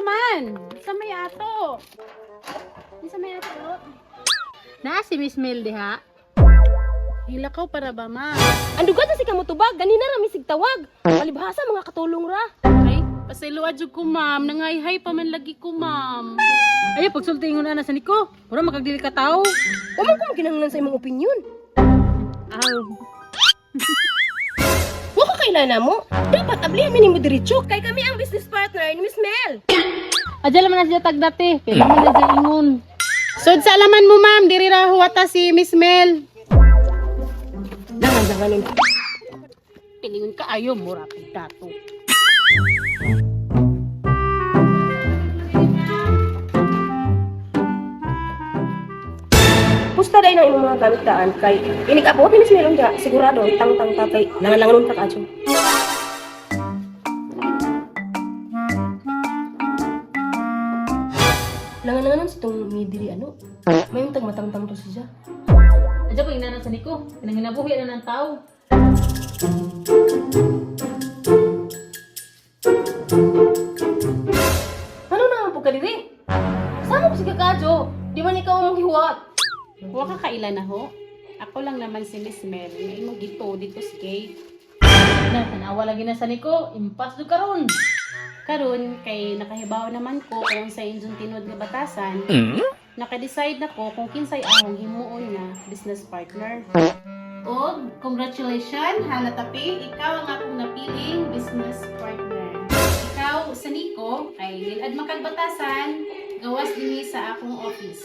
man. Sa may ato. Sa may ato. Na si Miss Mel diha. Hilakaw para ba ma? Andugan na si kamutubag, ganina ra misig tawag. Palibhasa mga katulong ra. Ay, pasiluad jud ko ma'am. Nangayhay pa man lagi ko ma'am. Ay, pagsultingon na sa niko. Mura magagdili ka tao. Waman ko maginahanglan sa imong opinyon. Aw. Wa ka kailana mo. Dapat ablihan mi nimo diretso kay kami ang business partner ni Miss Mel. Adya man na siya tagdati. Pila man na siya ingon. Sud sa alaman mo ma'am, diri ra huwata si Miss Mel. Dangan-danganon. Pilingon ka ayo mura dato. Pusta day ng imong mga gamitaan kay inig-abot ni Miss Mel unja sigurado tang-tang tatay langan-langanon ka kadyo. Langan-langanon sa itong midiri ano. May yung tagmatang-tang to siya. Adya ko inanan sa niko. Kinanginabuhi na ng tao. Ano na po ka diri? Saan mo si Kakadyo? Di man ikaw mong hiwat. Huwag ka kailan na ho. Ako lang naman si Miss Mel. May imong gito dito si Kate. Na, tanawa lagi na sa niko. Impas do karon. Karon kay nakahibaw naman ko kung sa injong tinod nga batasan. Naka-decide na ko kung kinsay ahong himuon nga business partner. O, congratulations, Hana Tapi. Ikaw ang akong napiling business partner. Ikaw, sa Nico, kay nilad makagbatasan, gawas din sa akong office.